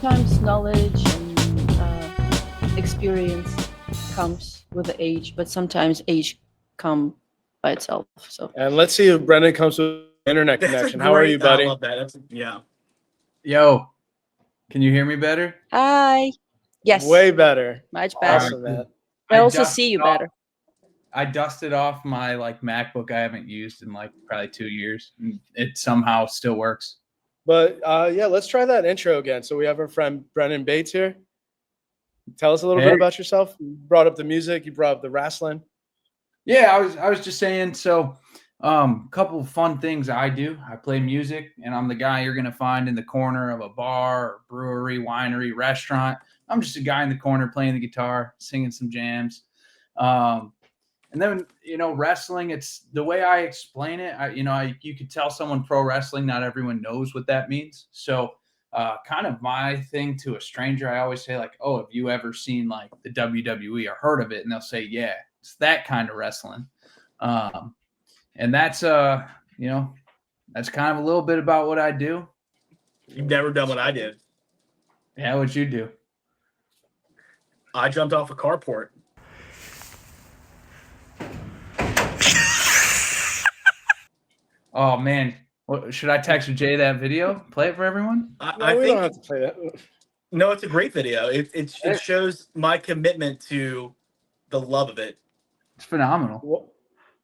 sometimes knowledge and experience comes with the age, but sometimes age come by itself. So. And let's see if Brennan comes with internet connection. How are you, buddy? I love that. Yeah. Yo, can you hear me better? Hi. Yes. Way better. Much better. Awesome, man. I also see you better. I dusted off my MacBook I haven't used in probably 2 years. And it somehow still works. But yeah, let's try that intro again. So we have our friend Brennan Bates here. Tell us a little bit about yourself. You brought up the music. You brought up the wrestling. Yeah, I was just saying. So, couple of fun things I do. I play music, and I'm the guy you're gonna find in the corner of a bar, or brewery, winery, restaurant. I'm just a guy in the corner playing the guitar, singing some jams. And then, wrestling, it's the way I explain it. You could tell someone pro wrestling, not everyone knows what that means. So kind of my thing to a stranger, I always say oh, have you ever seen the WWE or heard of it? And they'll say, yeah, it's that kind of wrestling. And that's, that's kind of a little bit about what I do. You've never done what I did. Yeah, what'd you do? I jumped off a carport. Oh, man. Should I text Jay that video? Play it for everyone? I think, don't have to play that. No, it's a great video. It shows my commitment to the love of it. It's phenomenal.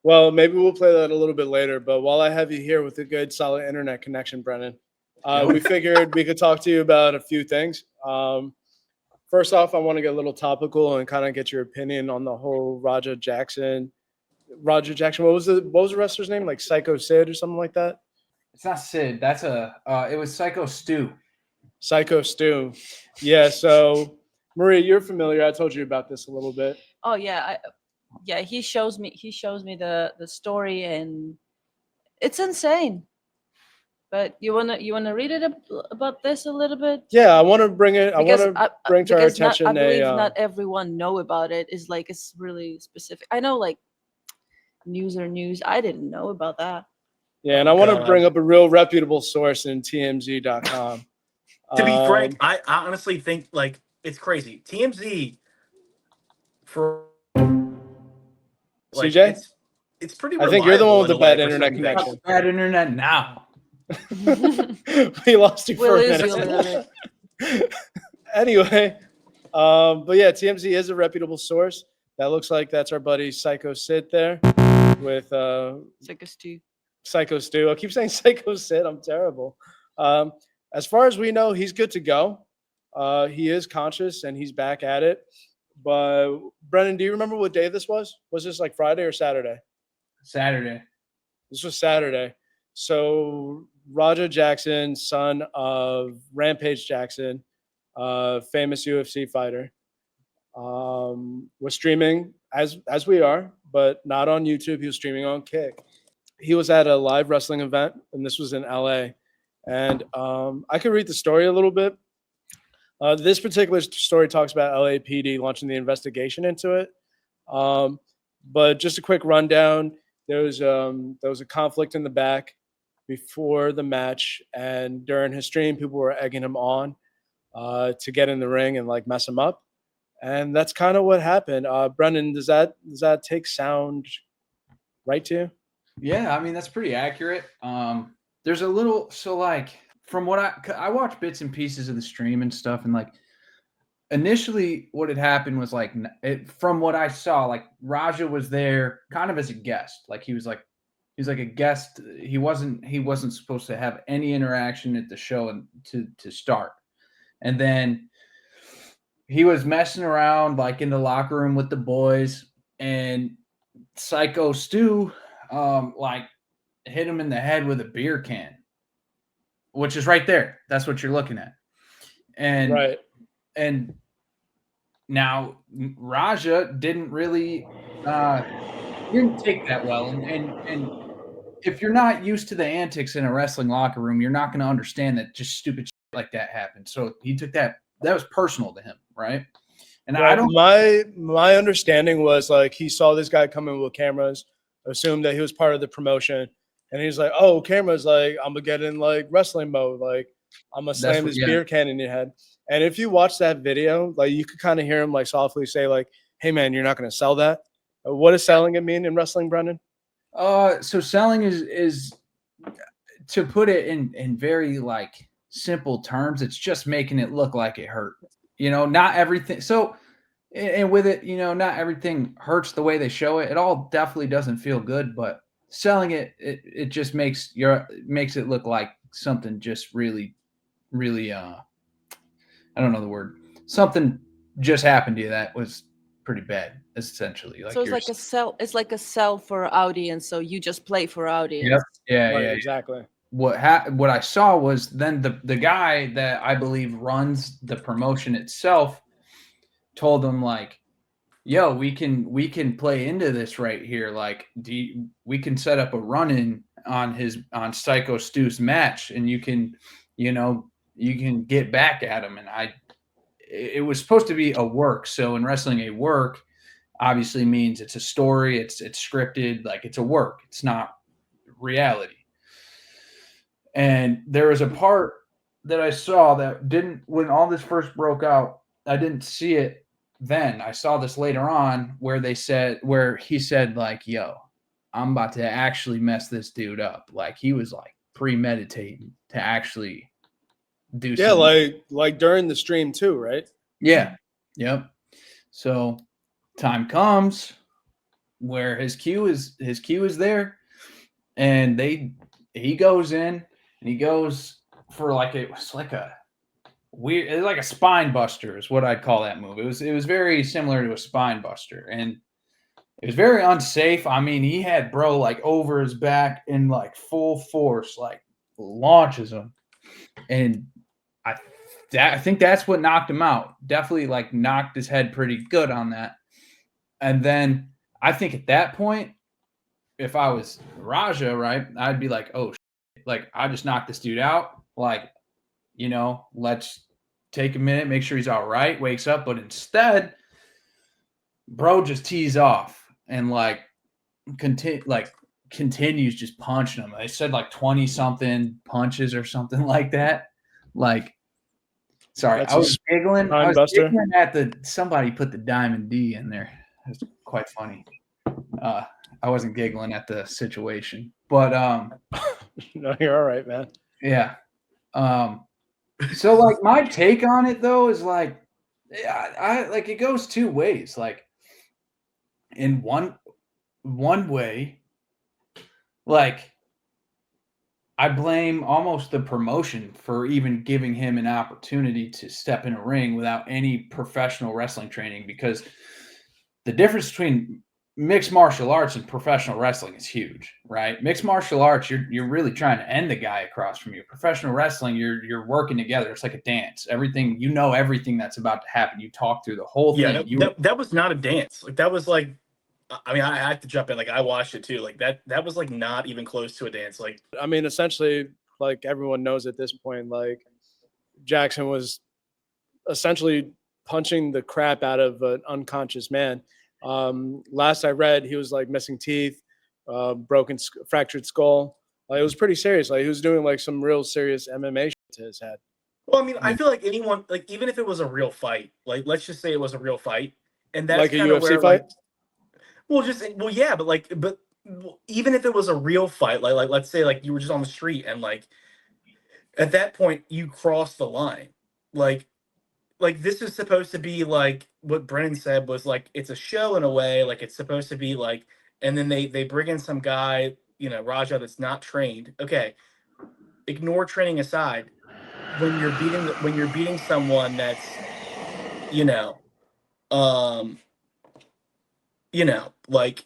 Well, maybe we'll play that a little bit later. But while I have you here with a good, solid internet connection, Brennan, we figured we could talk to you about a few things. First off, I want to get a little topical and kind of get your opinion on the whole Roger Jackson. What was the wrestler's name? Syko Sid or something like that? It's not Sid. That's it was Syko Stu. Syko Stu. Yeah. So, Maria, you're familiar. I told you about this a little bit. Oh yeah. He shows me the story, and it's insane. But you wanna read it about this a little bit? Yeah, I want to bring it. I want to bring to our attention. I believe not everyone know about it. It's really specific. I know news. I didn't know about that. Yeah, and I want to bring up a real reputable source in TMZ.com. To be frank, I honestly think it's crazy. TMZ for CJ. It's pretty. I think you're the one with the bad internet connection. Bad internet now. We lost you for a minute. Anyway, but yeah, TMZ is a reputable source. That looks like that's our buddy Syko Sid there with Syko Stu. I keep saying Syko Sid. I'm terrible. As far as we know, he's good to go. He is conscious and he's back at it. But Brennan, do you remember what day this was? Was this Friday or Saturday? Saturday. This was Saturday. So Roger Jackson, son of Rampage Jackson, famous UFC fighter, was streaming as we are, but not on YouTube. He was streaming on Kick. He was at a live wrestling event, and this was in LA. And I could read the story a little bit. This particular story talks about LAPD launching the investigation into it. But just a quick rundown. There was a conflict in the back before the match, and during his stream, people were egging him on to get in the ring and mess him up. And that's kind of what happened. Brendan, does that take sound right to you? Yeah, I mean, that's pretty accurate. There's a little, from what I watch bits and pieces of the stream and stuff, and initially what had happened was from what I saw, Raja was there kind of as a guest. He was a guest. He wasn't supposed to have any interaction at the show and to start. And then he was messing around in the locker room with the boys, and Syko Stu hit him in the head with a beer can, which is right there. That's what you're looking at. And right. And now Raja didn't really didn't take that well. And if you're not used to the antics in a wrestling locker room, you're not going to understand that just stupid shit like that happened. So he took that was personal to him, right? And I don't. My understanding was he saw this guy come in with cameras, assumed that he was part of the promotion, and he's like, "Oh, cameras! I'm gonna get in wrestling mode. I'm gonna slam this beer can in your head." And if you watch that video, like you could kind of hear him like softly say like, "Hey man, you're not going to sell that." What does selling it mean in wrestling, Brendan? So selling is to put it in very like simple terms, it's just making it look like it hurt. Not everything. So, and with it, not everything hurts the way they show it. It all definitely doesn't feel good, but selling it just makes it look like something just really, really, I don't know the word. Something just happened to you that was pretty bad, essentially. Like So it's like a sell. It's like a sell for audience. So you just play for audience. Yep. Yeah, Right, yeah, exactly. what I saw was then the guy that I believe runs the promotion itself told them like, yo, we can play into this right here. Like, we can set up a run-in on Syko Stu's match, and you can get back at him. And it was supposed to be a work. So in wrestling, a work obviously means it's a story, it's scripted, like it's a work. It's not reality. And there was a part that I saw that when all this first broke out, I didn't see it then. I saw this later on where he said like, yo, I'm about to actually mess this dude up. Like he was like premeditating to actually do something. like during the stream too, right? Yeah. Yep. So time comes where his cue is there, and he goes in and he goes for like it was like a spine buster is what I'd call that move. It was very similar to a spine buster, and it was very unsafe. I mean, he had bro like over his back in like full force, like launches him, and I think that's what knocked him out. Definitely like knocked his head pretty good on that. And then I think at that point, if I was Raja, right, I'd be like, oh, shit. Like I just knocked this dude out. Like, let's take a minute, make sure he's all right, wakes up. But instead, bro just tees off and like continues just punching him. They said like 20 something punches or something like that. Like, sorry, That's I was giggling. I was buster. giggling at somebody put the Diamond D in there. It's quite funny. I wasn't giggling at the situation, but No, you're all right, man. yeah. So like my take on it though is like, I like it goes two ways. Like in one way, like I blame almost the promotion for even giving him an opportunity to step in a ring without any professional wrestling training, because the difference between mixed martial arts and professional wrestling is huge, right? Mixed martial arts, you're really trying to end the guy across from you. Professional wrestling, you're working together. It's like a dance. Everything that's about to happen. You talk through the whole thing. That was not a dance. Like that was like, I mean, I have to jump in. Like I watched it too. Like that was like not even close to a dance. Like, I mean, essentially, like everyone knows at this point, like Jackson was essentially punching the crap out of an unconscious man. Last I read, he was like missing teeth, fractured skull. Like it was pretty serious. Like he was doing like some real serious MMA shit to his head. well, I mean, I feel like anyone, like even if it was a real fight, like let's just say it was a real fight, and that's Like a kind of UFC where, fight. like, yeah, but even if it was a real fight, like let's say like you were just on the street and like at that point you crossed the line, like this is supposed to be like what Brennan said was like it's a show in a way, like it's supposed to be like, and then they bring in some guy, Raja, that's not trained. Okay, ignore training aside, when you're beating someone that's like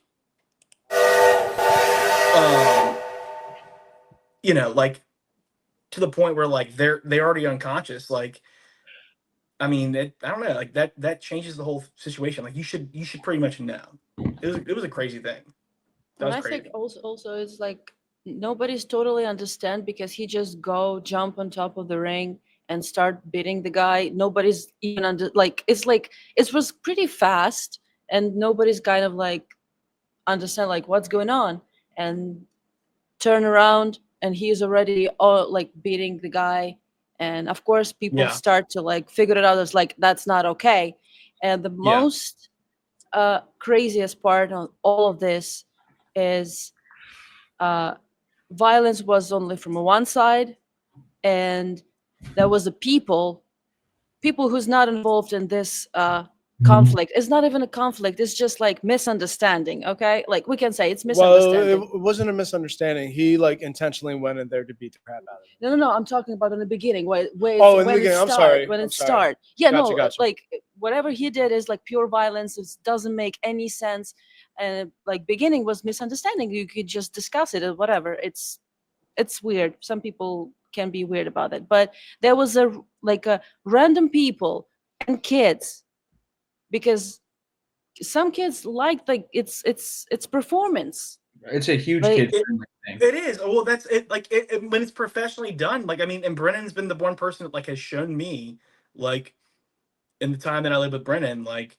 like to the point where like they're already unconscious, like I mean, I don't know, like that changes the whole situation. Like you should pretty much know. It was a crazy thing. That And was I crazy. think also it's like nobody's totally understand because he just jump on top of the ring and start beating the guy. Nobody's even like it was pretty fast and nobody's kind of like understand like what's going on, and turn around and he's already all like beating the guy, And of course, people Yeah. start to like figure it out as like, that's not okay. And the Yeah. most craziest part of all of this is violence was only from one side, and there was a people who's not involved in this conflict. It's not even a conflict, it's just like misunderstanding. Okay, like we can say it's Well, misunderstanding. it wasn't a misunderstanding. He like intentionally went in there to beat the crap out of him. No, I'm talking about in the beginning, Oh, in the when it beginning. I'm start, sorry. when I'm it sorry. start. Yeah, Gotcha, no, gotcha. like whatever he did is like pure violence. It doesn't make any sense. And like beginning was misunderstanding. You could just discuss it or whatever. It's weird. Some people can be weird about it, but there was a random people and kids, because some kids like it's performance. It's a huge Like, kid friendly thing. It is. Well, that's it. Like when it's professionally done. Like I mean, and Brennan's been the one person that like has shown me, like, in the time that I lived with Brennan, like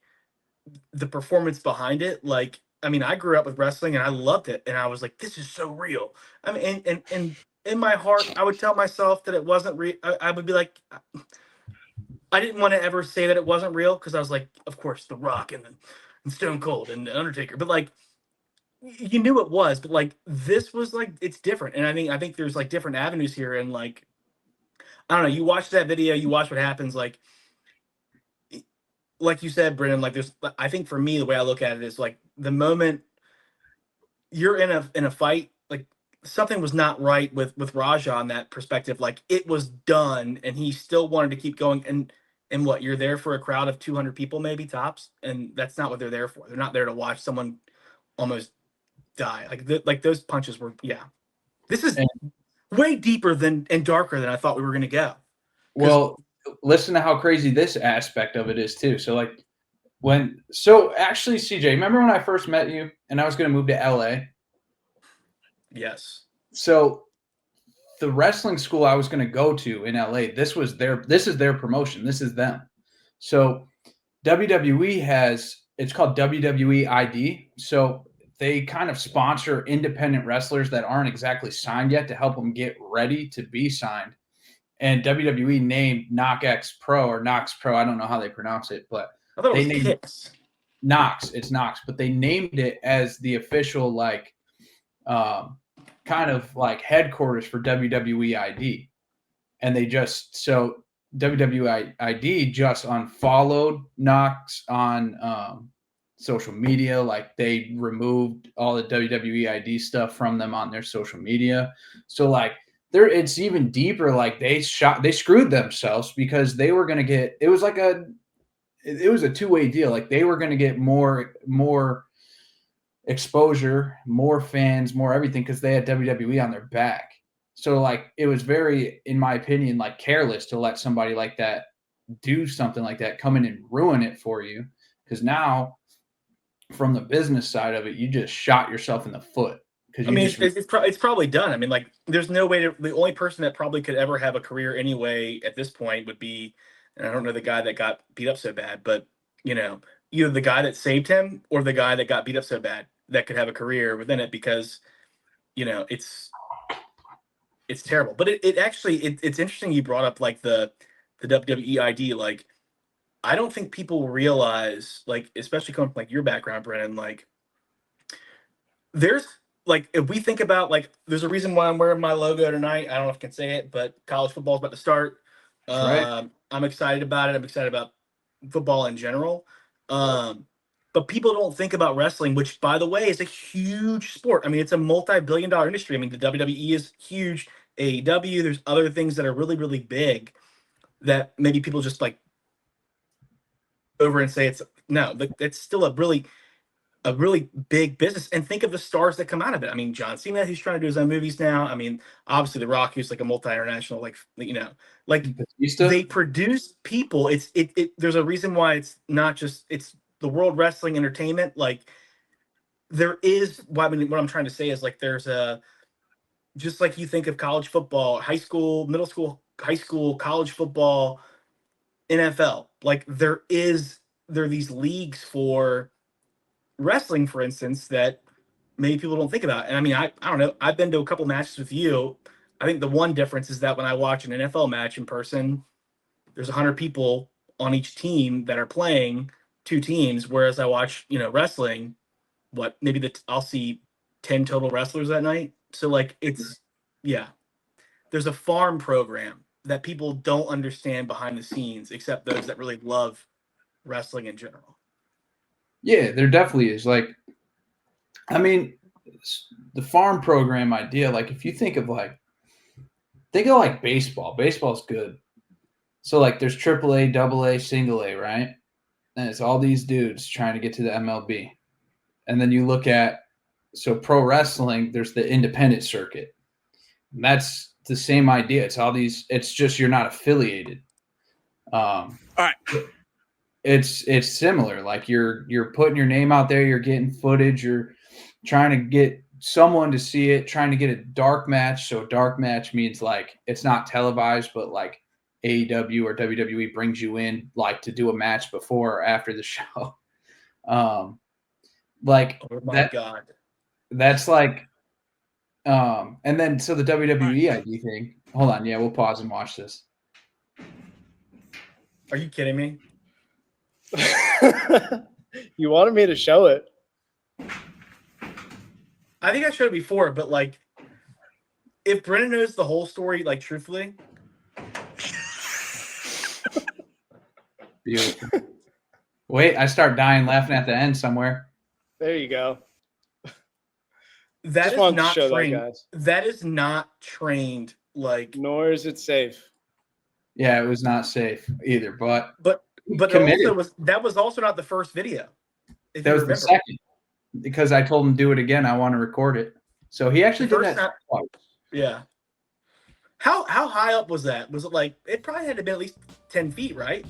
the performance behind it. Like, I mean, I grew up with wrestling and I loved it, and I was like, this is so real. I mean, and in my heart, I would tell myself that it wasn't real. I would be like, I didn't want to ever say that it wasn't real because I was like, of course, The Rock and Stone Cold and the Undertaker, but like you knew it was, but like this was like it's different. And I think there's like different avenues here. And like I don't know, you watch that video, you watch what happens, like you said, Brennan, like there's I think for me the way I look at it is like the moment you're in a fight, like something was not right with Raja on that perspective. Like it was done and he still wanted to keep going. And what, you're there for a crowd of 200 people maybe tops, and that's not what they're there for. They're not there to watch someone almost die. Like those punches were, yeah. This is And- way deeper than and darker than I thought we were gonna go. Well, listen to how crazy this aspect of it is too. So like actually, CJ, remember when I first met you and I was going to move to LA? Yes. So the wrestling school I was going to go to in LA, this is their promotion. This is them. So WWE it's called WWE ID. So they kind of sponsor independent wrestlers that aren't exactly signed yet to help them get ready to be signed. And WWE named KnokX Pro or Knox Pro. I don't know how they pronounce it, but I thought they it was named Kicks. Knox. It's Knox, but they named it as the official kind of like headquarters for WWE ID. And they so WWE ID just unfollowed Knox on social media. Like they removed all the WWE ID stuff from them on their social media. So like it's even deeper. Like they screwed themselves because they were going to get, it was a two-way deal. Like they were going to get more exposure, more fans, more everything because they had WWE on their back. So like it was very, in my opinion, like careless to let somebody like that do something like that, come in and ruin it for you. Because now, from the business side of it, you just shot yourself in the foot. I mean, it's probably done. I mean, like, there's no way to. The only person that probably could ever have a career anyway at this point would be, and I don't know the guy that got beat up so bad, but either the guy that saved him or the guy that got beat up so bad that could have a career within it because, it's terrible. But it actually it's interesting you brought up like the WWE ID. Like, I don't think people realize, like, especially coming from like your background, Brennan, like there's like if we think about like there's a reason why I'm wearing my logo tonight. I don't know if I can say it, but college football's about to start. That's right. I'm excited about it. I'm excited about football in general. But people don't think about wrestling, which by the way is a huge sport. I mean, it's a multi-billion-dollar industry. I mean, the WWE is huge. AEW, there's other things that are really, really big that maybe people just like over and say it's still a really big business. And think of the stars that come out of it. I mean, John Cena, who's trying to do his own movies now. I mean, obviously The Rock, who's like a multi-international, like Batista? they produce people. There's a reason why it's not just it's the World Wrestling Entertainment. Like there is what I'm trying to say is like there's a just like you think of college football, high school, middle school, high school, college football, NFL. Like there are these leagues for wrestling, for instance, that many people don't think about. And I mean, I don't know. I've been to a couple matches with you. I think the one difference is that when I watch an NFL match in person, there's 100 people on each team that are playing, two teams, whereas I watch, wrestling, I'll see 10 total wrestlers that night. So like yeah, there's a farm program that people don't understand behind the scenes, except those that really love wrestling in general. Yeah, there definitely is. Like, I mean, the farm program idea, like if you think of baseball. Baseball's good. So like there's AAA, AA, single A, right? And it's all these dudes trying to get to the MLB. And then you look at pro wrestling, there's the independent circuit. And that's the same idea. It's all these, it's just you're not affiliated. All right. It's similar. Like you're putting your name out there, you're getting footage, you're trying to get someone to see it, trying to get a dark match. So dark match means like it's not televised, but like AEW or WWE brings you in like to do a match before or after the show. Like oh my God. That's like and then so the WWE ID thing. Hold on, yeah, we'll pause and watch this. Are you kidding me? You wanted me to show it. I think I showed it before, but like, if Brennan knows the whole story, like truthfully. Beautiful. Wait, I start dying laughing at the end somewhere. There you go. That Just is wanted to not show that, trained. guys. That is not trained. Like, Nor is it safe. Yeah, it was not safe either, but it that was also not the first video. If that you was remember. the second. Because I told him do it again, I want to record it. So he actually did that twice. Yeah. How high up was that? Was it like, it probably had to be at least 10 feet, right?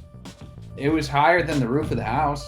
It was higher than the roof of the house.